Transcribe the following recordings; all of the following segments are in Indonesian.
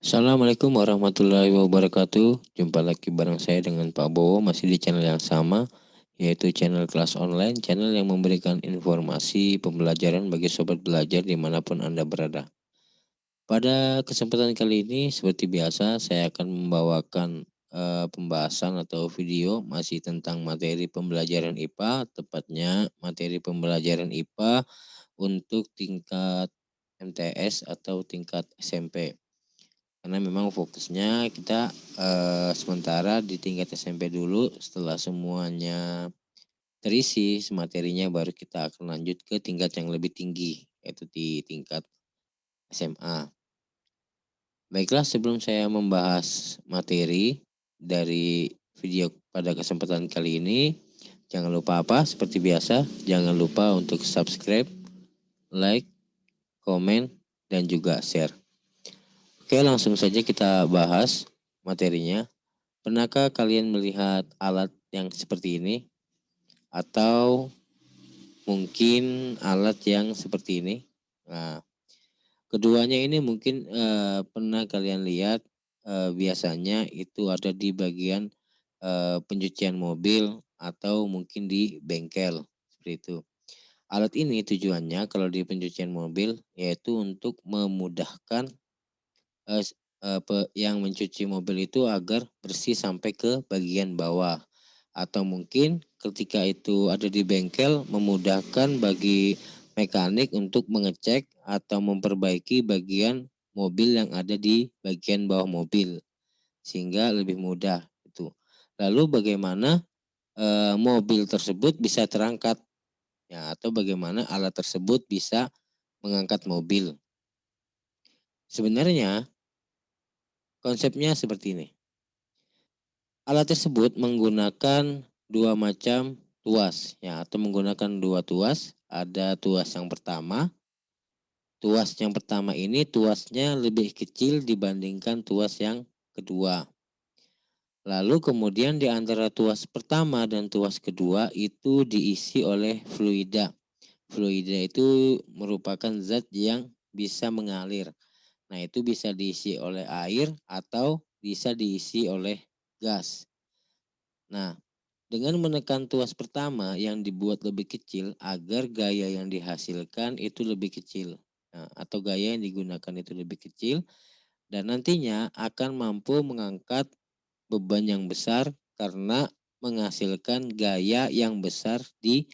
Assalamualaikum warahmatullahi wabarakatuh. Jumpa lagi bareng saya dengan Pak Bowo, masih di channel yang sama, yaitu channel kelas online, channel yang memberikan informasi pembelajaran bagi sobat belajar dimanapun Anda berada. Pada kesempatan kali ini, seperti biasa, saya akan membawakan pembahasan atau video masih tentang materi pembelajaran IPA, tepatnya materi pembelajaran IPA untuk tingkat MTS atau tingkat SMP. Karena memang fokusnya kita sementara di tingkat SMP dulu, setelah semuanya terisi materinya baru kita akan lanjut ke tingkat yang lebih tinggi, yaitu di tingkat SMA. Baiklah, sebelum saya membahas materi dari video pada kesempatan kali ini, jangan lupa seperti biasa, jangan lupa untuk subscribe, like, komen, dan juga share. Oke, langsung saja kita bahas materinya. Pernahkah kalian melihat alat yang seperti ini? Atau mungkin alat yang seperti ini? Nah, keduanya ini mungkin pernah kalian lihat, biasanya itu ada di bagian pencucian mobil atau mungkin di bengkel, seperti itu. Alat ini tujuannya kalau di pencucian mobil yaitu untuk memudahkan yang mencuci mobil itu agar bersih sampai ke bagian bawah. Atau mungkin ketika itu ada di bengkel memudahkan bagi mekanik untuk mengecek atau memperbaiki bagian mobil yang ada di bagian bawah mobil, sehingga lebih mudah itu. Lalu bagaimana mobil tersebut bisa terangkat, ya, atau bagaimana alat tersebut bisa mengangkat mobil. Sebenarnya konsepnya seperti ini. Alat tersebut menggunakan dua macam tuas, ya, atau menggunakan dua tuas. Ada tuas yang pertama. Tuas yang pertama ini tuasnya lebih kecil dibandingkan tuas yang kedua. Lalu kemudian di antara tuas pertama dan tuas kedua itu diisi oleh fluida. Fluida itu merupakan zat yang bisa mengalir. Nah, itu bisa diisi oleh air atau bisa diisi oleh gas. Nah, dengan menekan tuas pertama yang dibuat lebih kecil agar gaya yang dihasilkan itu lebih kecil. Nah, atau gaya yang digunakan itu lebih kecil dan nantinya akan mampu mengangkat beban yang besar karena menghasilkan gaya yang besar di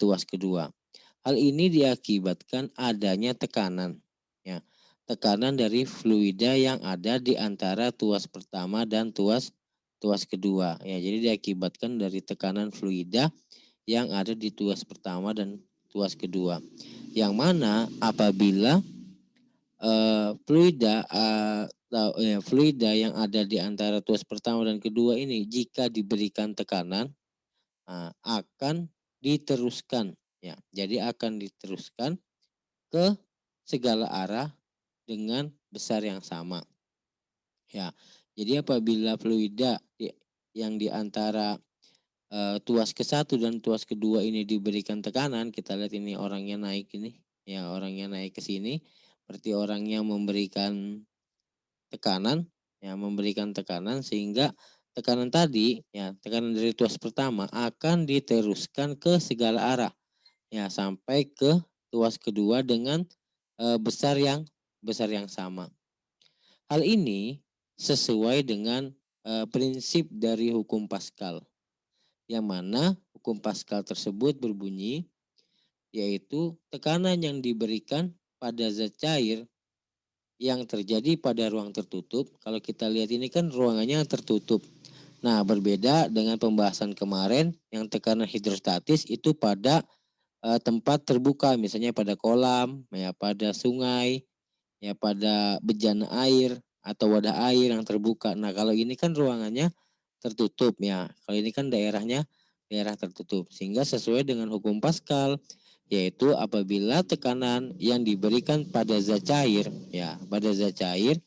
tuas kedua. Hal ini diakibatkan adanya tekanan, ya, tekanan dari fluida yang ada di antara tuas pertama dan tuas tuas kedua. Ya, jadi diakibatkan dari tekanan fluida yang ada di tuas pertama dan tuas kedua. Yang mana apabila fluida yang ada di antara tuas pertama dan kedua ini jika diberikan tekanan akan diteruskan, ya. Jadi akan diteruskan ke segala arah dengan besar yang sama. Ya. Jadi apabila fluida yang di antara tuas ke-1 dan tuas kedua ini diberikan tekanan, kita lihat ini orangnya naik ini, ya, orangnya naik ke sini, berarti orangnya memberikan tekanan, ya, memberikan tekanan sehingga tekanan tadi, ya, tekanan dari tuas pertama akan diteruskan ke segala arah, ya, sampai ke tuas kedua dengan besar yang sama. Hal ini sesuai dengan prinsip dari hukum Pascal, yang mana hukum Pascal tersebut berbunyi yaitu tekanan yang diberikan pada zat cair yang terjadi pada ruang tertutup. Kalau kita lihat ini kan ruangannya tertutup. Nah, berbeda dengan pembahasan kemarin yang tekanan hidrostatis itu pada tempat terbuka, misalnya pada kolam, ya, pada sungai, ya, pada bejana air atau wadah air yang terbuka. Nah, kalau ini kan ruangannya tertutup, ya. Kalau ini kan daerah tertutup. Sehingga sesuai dengan hukum Pascal, yaitu apabila tekanan yang diberikan pada zat cair, ya, pada zat cair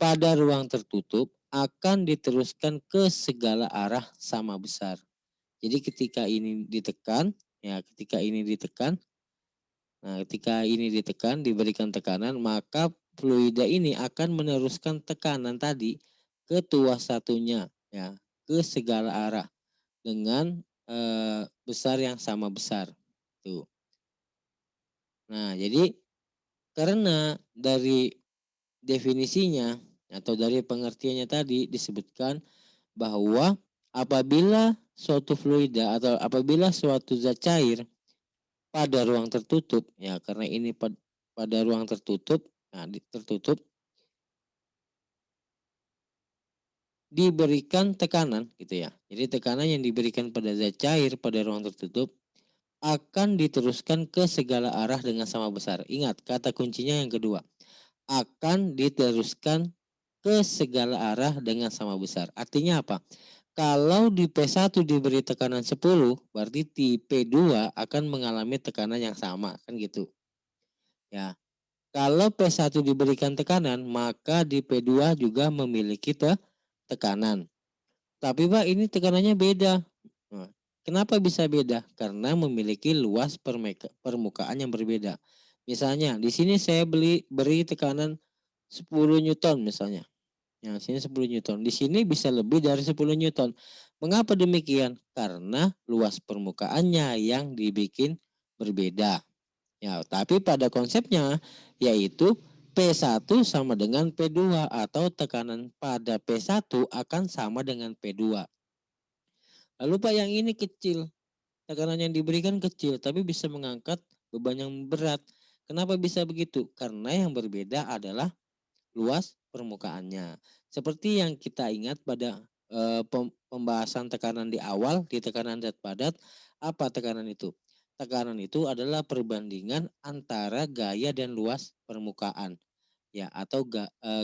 pada ruang tertutup akan diteruskan ke segala arah sama besar. Jadi ketika ini ditekan, ya, ketika ini ditekan, nah, ketika ini ditekan, diberikan tekanan, maka fluida ini akan meneruskan tekanan tadi ke tuas satunya, ya, ke segala arah dengan besar yang sama besar. Tuh. Nah, jadi karena dari definisinya atau dari pengertiannya tadi disebutkan bahwa apabila suatu fluida atau apabila suatu zat cair pada ruang tertutup, ya karena ini pada ruang tertutup, nah tertutup diberikan tekanan gitu ya. Jadi tekanan yang diberikan pada zat cair pada ruang tertutup akan diteruskan ke segala arah dengan sama besar. Ingat kata kuncinya yang kedua, akan diteruskan ke segala arah dengan sama besar. Artinya apa? Kalau di P1 diberi tekanan 10, berarti di P2 akan mengalami tekanan yang sama, kan gitu. Ya. Kalau P1 diberikan tekanan, maka di P2 juga memiliki tekanan. Tapi Pak, ini tekanannya beda. Nah, kenapa bisa beda? Karena memiliki luas permukaan yang berbeda. Misalnya, di sini saya beri tekanan 10 Newton misalnya. Yang sini 10 Newton. Di sini bisa lebih dari 10 Newton. Mengapa demikian? Karena luas permukaannya yang dibikin berbeda. Ya, tapi pada konsepnya yaitu P1 sama dengan P2 atau tekanan pada P1 akan sama dengan P2. Lalu Pak yang ini kecil, tekanan yang diberikan kecil tapi bisa mengangkat beban yang berat. Kenapa bisa begitu? Karena yang berbeda adalah luas permukaannya. Seperti yang kita ingat pada pembahasan tekanan di awal, di tekanan zat padat, apa tekanan itu? Tekanan itu adalah perbandingan antara gaya dan luas permukaan, ya, atau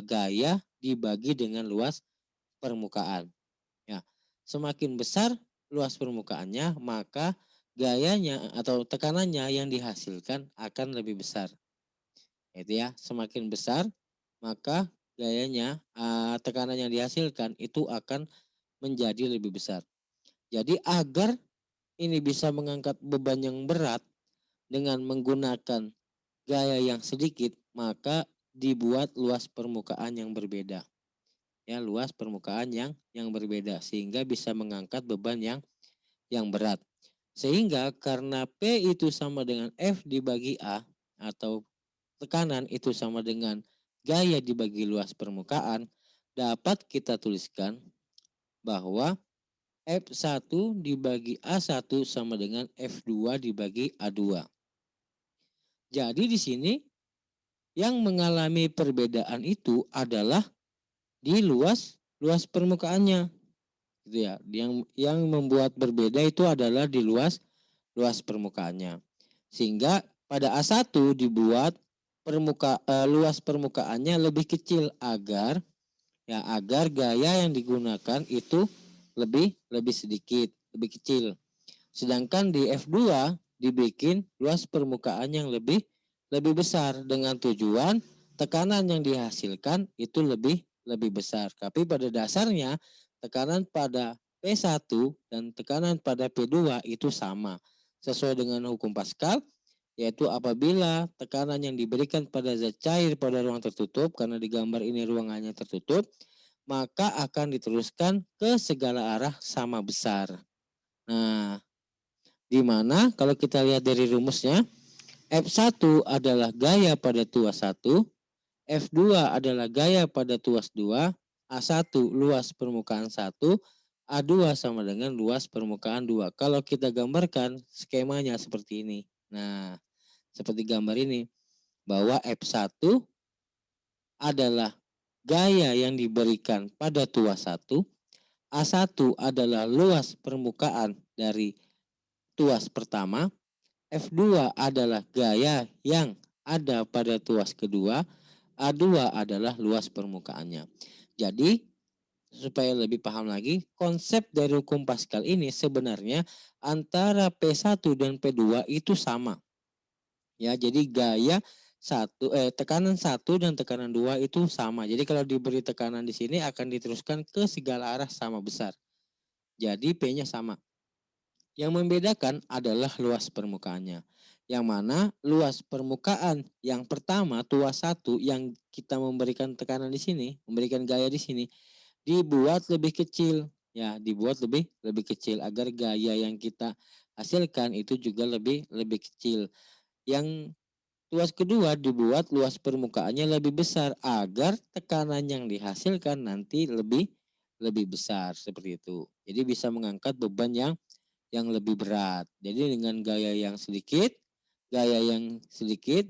gaya dibagi dengan luas permukaan. Ya, semakin besar luas permukaannya, maka gayanya atau tekanannya yang dihasilkan akan lebih besar. Itu ya, semakin besar maka gayanya tekanan yang dihasilkan itu akan menjadi lebih besar. Jadi agar ini bisa mengangkat beban yang berat dengan menggunakan gaya yang sedikit, maka dibuat luas permukaan yang berbeda. Ya, luas permukaan yang berbeda sehingga bisa mengangkat beban yang berat. Sehingga karena P itu sama dengan F dibagi A atau tekanan itu sama dengan gaya dibagi luas permukaan, dapat kita tuliskan bahwa F1 dibagi A1 sama dengan F2 dibagi A2. Jadi di sini yang mengalami perbedaan itu adalah di luas permukaannya. Gitu ya. Yang membuat berbeda itu adalah di luas permukaannya. Sehingga pada A1 dibuat luas permukaannya lebih kecil agar gaya yang digunakan itu lebih sedikit, lebih kecil. Sedangkan di F2 dibikin luas permukaan yang lebih besar dengan tujuan tekanan yang dihasilkan itu lebih besar. Tapi pada dasarnya tekanan pada P1 dan tekanan pada P2 itu sama. Sesuai dengan hukum Pascal, yaitu apabila tekanan yang diberikan pada zat cair pada ruang tertutup, karena di gambar ini ruangannya tertutup, maka akan diteruskan ke segala arah sama besar. Nah, di mana kalau kita lihat dari rumusnya, F1 adalah gaya pada tuas 1, F2 adalah gaya pada tuas 2, A1 luas permukaan 1, A2 sama dengan luas permukaan 2. Kalau kita gambarkan skemanya seperti ini. Nah, seperti gambar ini, bahwa F1 adalah gaya yang diberikan pada tuas 1, A1 adalah luas permukaan dari tuas pertama, F2 adalah gaya yang ada pada tuas kedua, A2 adalah luas permukaannya. Jadi, supaya lebih paham lagi, konsep dari hukum Pascal ini sebenarnya antara P1 dan P2 itu sama. Ya, jadi tekanan 1 dan tekanan 2 itu sama. Jadi kalau diberi tekanan di sini akan diteruskan ke segala arah sama besar. Jadi P-nya sama. Yang membedakan adalah luas permukaannya. Yang mana luas permukaan yang pertama tuas 1 yang kita memberikan tekanan di sini, memberikan gaya di sini dibuat lebih kecil. Ya, dibuat lebih lebih kecil agar gaya yang kita hasilkan itu juga lebih lebih kecil. Yang tuas kedua dibuat luas permukaannya lebih besar agar tekanan yang dihasilkan nanti lebih lebih besar seperti itu. Jadi bisa mengangkat beban yang lebih berat. Jadi dengan gaya yang sedikit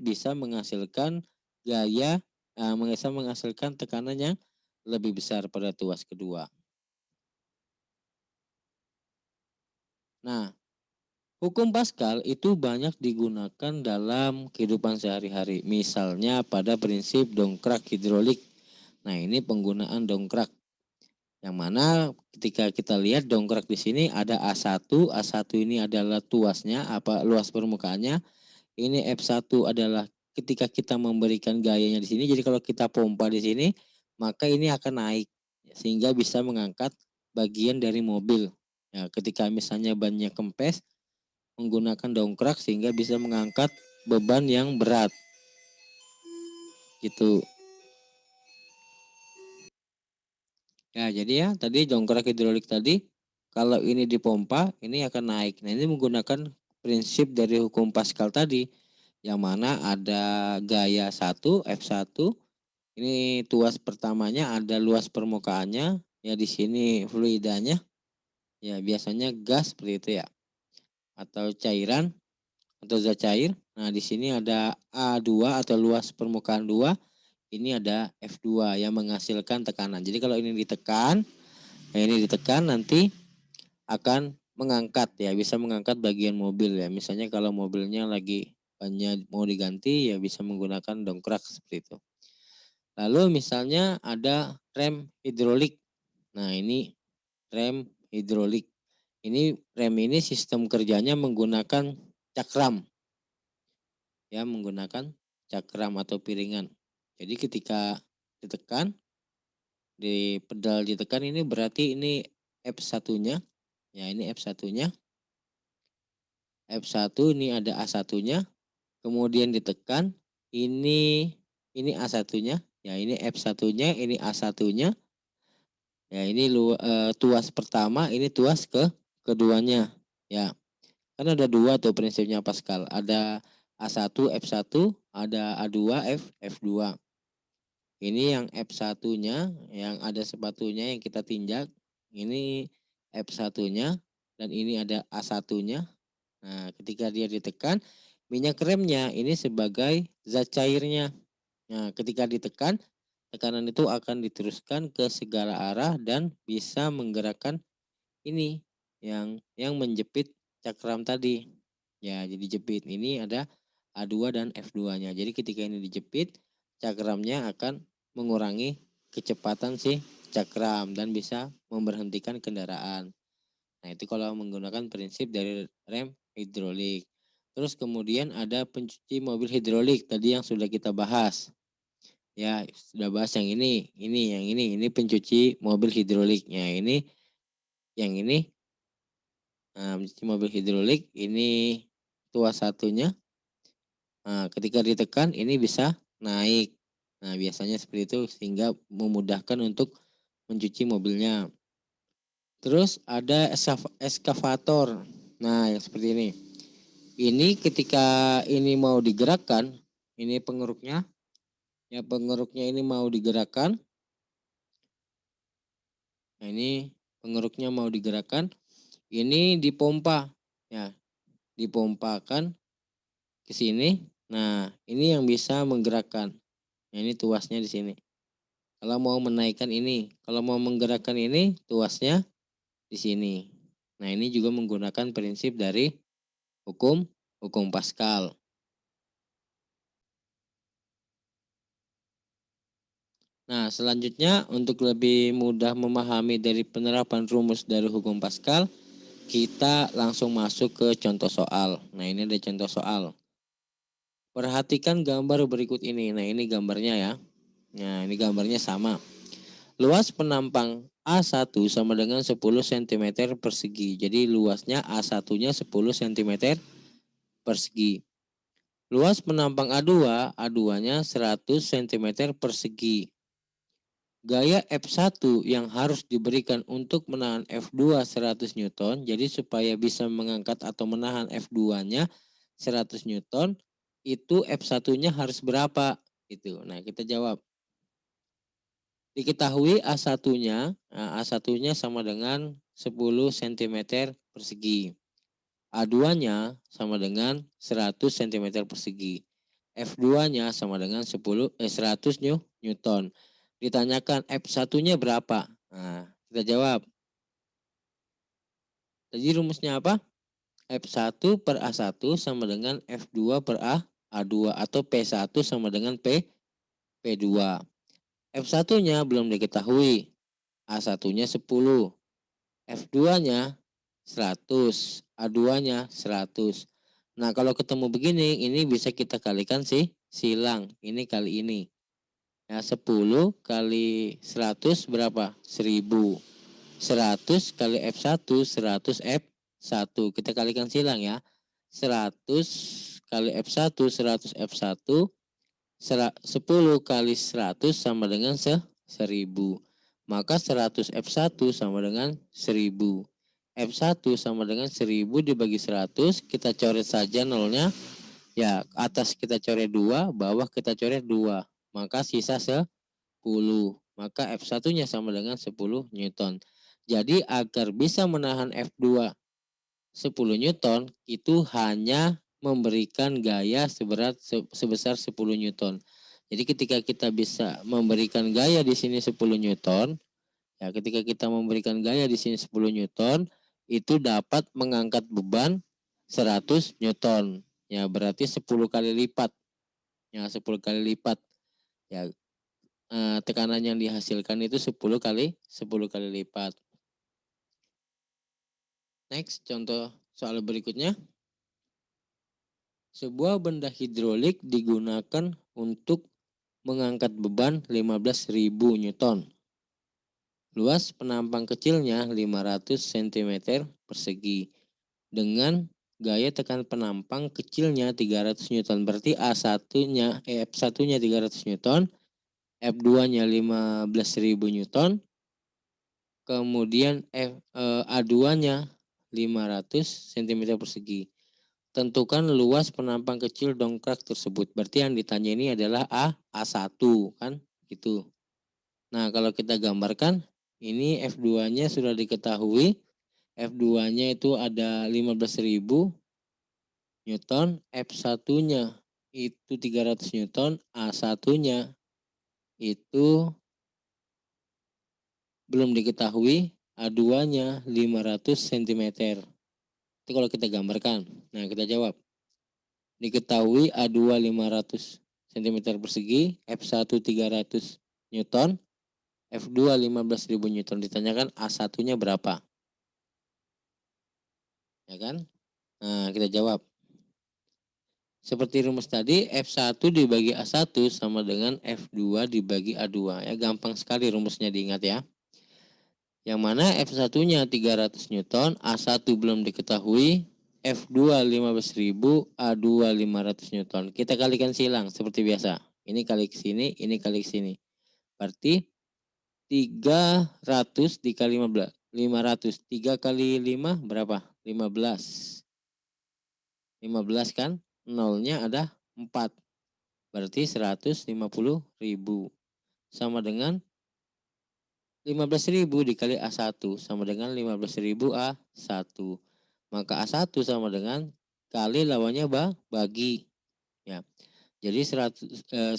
bisa menghasilkan gaya bisa menghasilkan tekanan yang lebih besar pada tuas kedua. Nah, hukum Pascal itu banyak digunakan dalam kehidupan sehari-hari. Misalnya pada prinsip dongkrak hidrolik. Nah, ini penggunaan dongkrak. Yang mana ketika kita lihat dongkrak di sini ada A1. A1 ini adalah tuasnya, luas permukaannya. Ini F1 adalah ketika kita memberikan gayanya di sini. Jadi kalau kita pompa di sini, maka ini akan naik sehingga bisa mengangkat bagian dari mobil. Ya, ketika misalnya bannya kempes, menggunakan dongkrak sehingga bisa mengangkat beban yang berat. Gitu. Ya, jadi ya tadi dongkrak hidrolik tadi kalau ini dipompa ini akan naik. Nah, ini menggunakan prinsip dari hukum Pascal tadi yang mana ada gaya 1 F1. Ini tuas pertamanya ada luas permukaannya, ya di sini fluidanya. Ya, biasanya gas seperti itu ya. Atau cairan atau zat cair. Nah, di sini ada A2 atau luas permukaan 2. Ini ada F2 yang menghasilkan tekanan. Jadi kalau ini ditekan, nanti akan mengangkat ya, bisa mengangkat bagian mobil ya. Misalnya kalau mobilnya lagi bannya mau diganti ya bisa menggunakan dongkrak seperti itu. Lalu misalnya ada rem hidrolik. Nah, ini rem hidrolik. Ini rem ini sistem kerjanya menggunakan cakram. Ya, menggunakan cakram atau piringan. Jadi ketika ditekan, di pedal ditekan ini berarti ini F1-nya. Ya, ini F1-nya. F1 ini ada A1-nya. Kemudian ditekan, ini A1-nya. Ya, ini F1-nya, ini A1-nya. Ya, ini tuas pertama, ini tuas keduanya. Ya, kan ada dua tuh prinsipnya Pascal. Ada A1, F1, ada A2, F2. Ini yang F1-nya, yang ada sepatunya yang kita tinjak. Ini F1-nya, dan ini ada A1-nya. Nah, ketika dia ditekan, minyak remnya ini sebagai zat cairnya. Nah, ketika ditekan, tekanan itu akan diteruskan ke segala arah dan bisa menggerakkan ini yang menjepit cakram tadi. Ya, jadi jepit. Ini ada A2 dan F2-nya. Jadi ketika ini dijepit, cakramnya akan mengurangi kecepatan si cakram dan bisa memberhentikan kendaraan. Nah, itu kalau menggunakan prinsip dari rem hidrolik. Terus kemudian ada pencuci mobil hidrolik tadi yang sudah kita bahas. Ya, sudah bahas yang ini pencuci mobil hidroliknya. Yang ini pencuci mobil hidrolik, ini tuas satunya. Nah, ketika ditekan ini bisa naik. Nah, biasanya seperti itu sehingga memudahkan untuk mencuci mobilnya. Terus ada eskavator. Nah, yang seperti ini. Ini ketika ini mau digerakkan, ini pengeruknya. Ya, pengeruknya ini mau digerakkan. Nah, ini pengeruknya mau digerakkan. Ini dipompa. Ya, dipompakan ke sini. Nah, ini yang bisa menggerakkan. Nah, ini tuasnya di sini. Kalau mau menaikkan ini, kalau mau menggerakkan ini, tuasnya di sini. Nah, ini juga menggunakan prinsip dari hukum Pascal. Nah, selanjutnya untuk lebih mudah memahami dari penerapan rumus dari hukum Pascal, kita langsung masuk ke contoh soal. Nah, ini ada contoh soal. Perhatikan gambar berikut ini. Nah, ini gambarnya ya. Nah, ini gambarnya sama. Luas penampang A1 sama dengan 10 cm persegi. Jadi luasnya A1-nya 10 cm persegi. Luas penampang A2, A2-nya 100 cm persegi. Gaya F1 yang harus diberikan untuk menahan F2 100 Newton, jadi supaya bisa mengangkat atau menahan F2-nya 100 Newton, itu F1-nya harus berapa? Gitu. Nah, kita jawab. Diketahui A1-nya, A1-nya sama dengan 10 cm persegi. A2-nya sama dengan 100 cm persegi. F2-nya sama dengan 100 Newton. Ditanyakan F1-nya berapa? Nah, kita jawab. Jadi rumusnya apa? F1 per A1 sama dengan F2 per A2 atau P1 sama dengan P2. F1-nya belum diketahui. A1-nya 10. F2-nya 100, A2-nya 100. Nah, kalau ketemu begini, ini bisa kita kalikan sih silang. Ini kali ini. Ya, 10 kali 100 berapa? 1000. 100 kali F1, 100 F1. Kita kalikan silang ya. 100 kali F1, 100 F1. 10 kali 100 sama dengan 1000. Maka 100 F1 sama dengan 1000. F1 sama dengan 1000 dibagi 100. Kita coret saja nolnya. Ya, atas kita coret 2, bawah kita coret 2. Maka sisa 10. Maka F1-nya sama dengan 10 Newton. Jadi agar bisa menahan F2 10 Newton, itu hanya memberikan gaya sebesar 10 Newton. Jadi ketika kita bisa memberikan gaya di sini 10 Newton, ya ketika kita memberikan gaya di sini 10 Newton, itu dapat mengangkat beban 100 Newton. Ya berarti 10 kali lipat. Ya 10 kali lipat. Ya tekanan yang dihasilkan itu 10 kali lipat. Next, contoh soal berikutnya. Sebuah benda hidrolik digunakan untuk mengangkat beban 15.000 Newton. Luas penampang kecilnya 500 cm persegi. Dengan gaya tekan penampang kecilnya 300 Newton. Berarti A1-nya, F1-nya 300 Newton. F2-nya 15.000 Newton. Kemudian A2-nya 500 cm persegi. Tentukan luas penampang kecil dongkrak tersebut. Berarti yang ditanya ini adalah A1 kan gitu. Nah, kalau kita gambarkan ini F2-nya sudah diketahui. F2-nya itu ada 15.000 Newton, F1-nya itu 300 Newton, A1-nya itu belum diketahui, A2-nya 500 cm. Itu kalau kita gambarkan. Nah, kita jawab. Diketahui A2 500 cm persegi, F1 300 Newton, F2 15.000 Newton. Ditanyakan A1-nya berapa? Ya kan? Nah, kita jawab. Seperti rumus tadi, F1 dibagi A1 sama dengan F2 dibagi A2. Ya, gampang sekali rumusnya diingat ya. Yang mana F1-nya 300 Newton, A1 belum diketahui, F2 15.000, A2 500 Newton. Kita kalikan silang seperti biasa. Ini kali ke sini, ini kali ke sini. Berarti 300 dikali 15. 500. 3 kali 5 berapa? 15. 15 kan? Nolnya ada 4. Berarti 150.000. Sama dengan 15.000 dikali A1 sama dengan 15.000 A1. Maka A1 sama dengan kali lawannya bagi. Ya. Jadi 150.000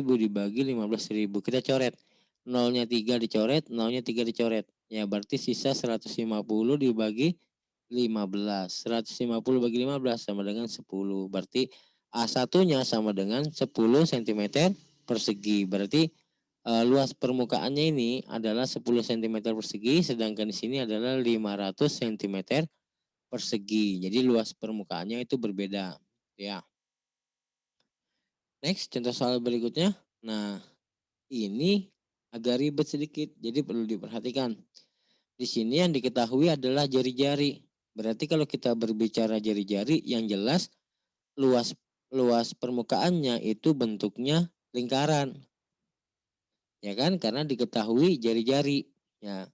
dibagi 15.000. Kita coret. Nolnya 3 dicoret, nolnya 3 dicoret. Ya berarti sisa 150 dibagi 15. 150 bagi 15 sama dengan 10. Berarti A1-nya sama dengan 10 cm persegi. Berarti luas permukaannya ini adalah 10 cm persegi, sedangkan di sini adalah 500 cm persegi. Jadi luas permukaannya itu berbeda. Ya. Next, contoh soal berikutnya. Nah, ini agak ribet sedikit, jadi perlu diperhatikan. Di sini yang diketahui adalah jari-jari. Berarti kalau kita berbicara jari-jari, yang jelas luas luas permukaannya itu bentuknya lingkaran. Ya kan? Karena diketahui jari-jari. Ya,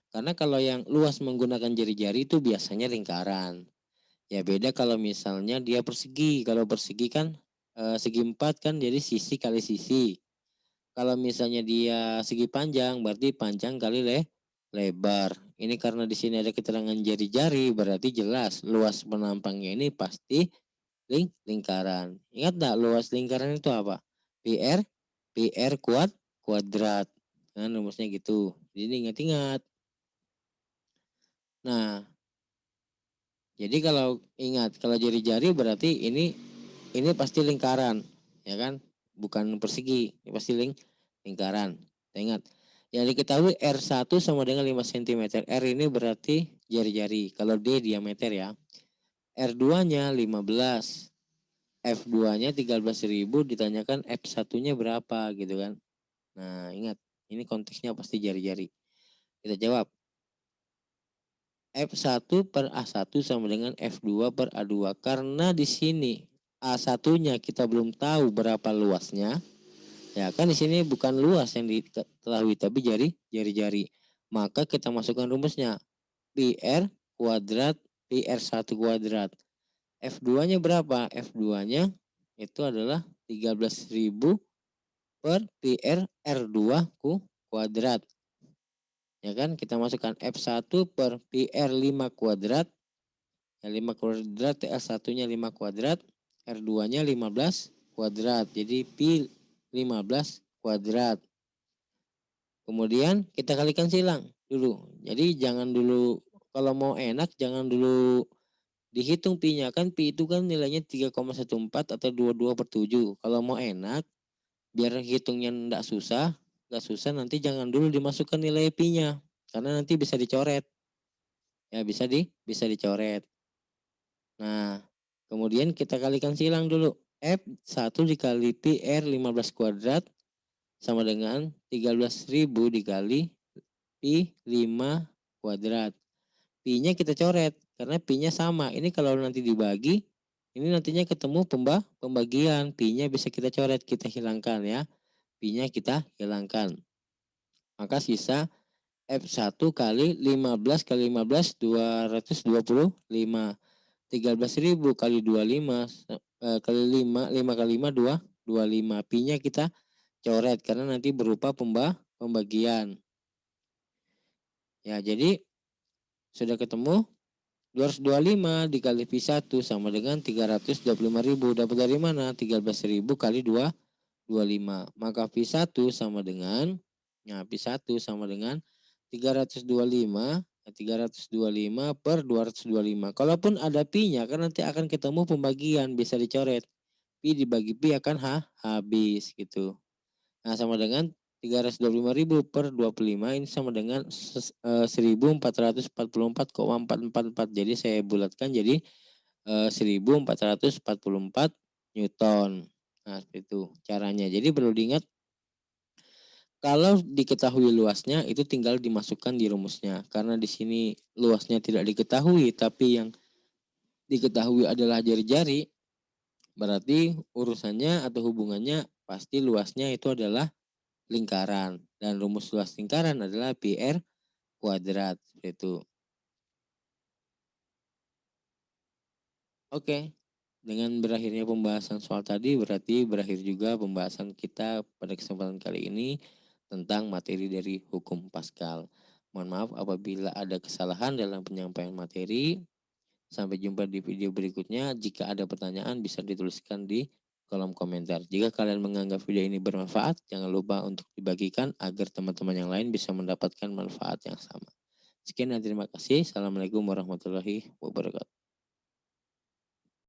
karena kalau yang luas menggunakan jari-jari itu biasanya lingkaran. Ya beda kalau misalnya dia persegi. Kalau persegi kan segi 4 kan jadi sisi kali sisi. Kalau misalnya dia segi panjang berarti panjang kali lebar. Ini karena di sini ada keterangan jari-jari berarti jelas luas penampangnya ini pasti lingkaran. Ingat enggak luas lingkaran itu apa? PR PR kuadrat. Kan rumusnya gitu. Jadi ingat-ingat. Nah, jadi kalau ingat kalau jari-jari berarti ini pasti lingkaran, ya kan? Bukan persegi, ini pasti lingkaran. Ingat, yang diketahui R1 sama dengan 5 cm. R ini berarti jari-jari. Kalau D diameter ya. R2-nya 15. F2-nya 13.000 ditanyakan F1-nya berapa gitu kan. Nah, ingat, ini konteksnya pasti jari-jari. Kita jawab. F1 per A1 sama dengan F2 per A2. Karena di sini A1-nya kita belum tahu berapa luasnya. Ya kan di sini bukan luas yang diketahui tapi jari-jari. Maka kita masukkan rumusnya. PR kuadrat PR1 kuadrat. F2-nya berapa? F2-nya itu adalah 13.000 per PR R2 kuadrat. Ya kan kita masukkan F1 per PR 5 kuadrat. Ya, 5 kuadrat R1-nya 5 kuadrat. R2-nya 15 kuadrat. Jadi Pi 15 kuadrat. Kemudian kita kalikan silang dulu. Jadi jangan dulu kalau mau enak jangan dulu dihitung pi-nya kan pi itu kan nilainya 3,14 atau 22/7. Kalau mau enak biar hitungnya enggak susah nanti jangan dulu dimasukkan nilai pi-nya karena nanti bisa dicoret. Ya bisa dicoret. Nah, kemudian kita kalikan silang dulu. F1 dikali pi R 15 kuadrat sama dengan 13.000 dikali pi 5 kuadrat. Pi-nya kita coret karena pi-nya sama. Ini kalau nanti dibagi, ini nantinya ketemu pembagian. Pi-nya bisa kita coret, kita hilangkan ya. Pi-nya kita hilangkan. Maka sisa F1 kali 15 kali 15 225. 13.000 kali 25 kali 5 kali 5 25. Pi-nya kita coret karena nanti berupa pembagian. Ya, jadi sudah ketemu 225 dikali pi 1 sama dengan 325.000. Dapat dari mana? 13.000 kali 225. Maka pi 1 sama dengan pi 1 sama dengan 325 325 per 225. Kalaupun ada pi-nya kan nanti akan ketemu pembagian bisa dicoret. Pi dibagi pi akan habis gitu. Nah, sama dengan 325.000 per 25 ini sama dengan 1444,444. Jadi saya bulatkan jadi 1444 Newton. Nah, seperti itu caranya. Jadi perlu diingat kalau diketahui luasnya itu tinggal dimasukkan di rumusnya. Karena di sini luasnya tidak diketahui tapi yang diketahui adalah jari-jari. Berarti urusannya atau hubungannya pasti luasnya itu adalah lingkaran. Dan rumus luas lingkaran adalah PR kuadrat. Itu. Oke. Dengan berakhirnya pembahasan soal tadi berarti berakhir juga pembahasan kita pada kesempatan kali ini tentang materi dari hukum Pascal. Mohon maaf apabila ada kesalahan dalam penyampaian materi. Sampai jumpa di video berikutnya. Jika ada pertanyaan bisa dituliskan di kolom komentar. Jika kalian menganggap video ini bermanfaat, jangan lupa untuk dibagikan agar teman-teman yang lain bisa mendapatkan manfaat yang sama. Sekian dan terima kasih. Assalamualaikum warahmatullahi wabarakatuh.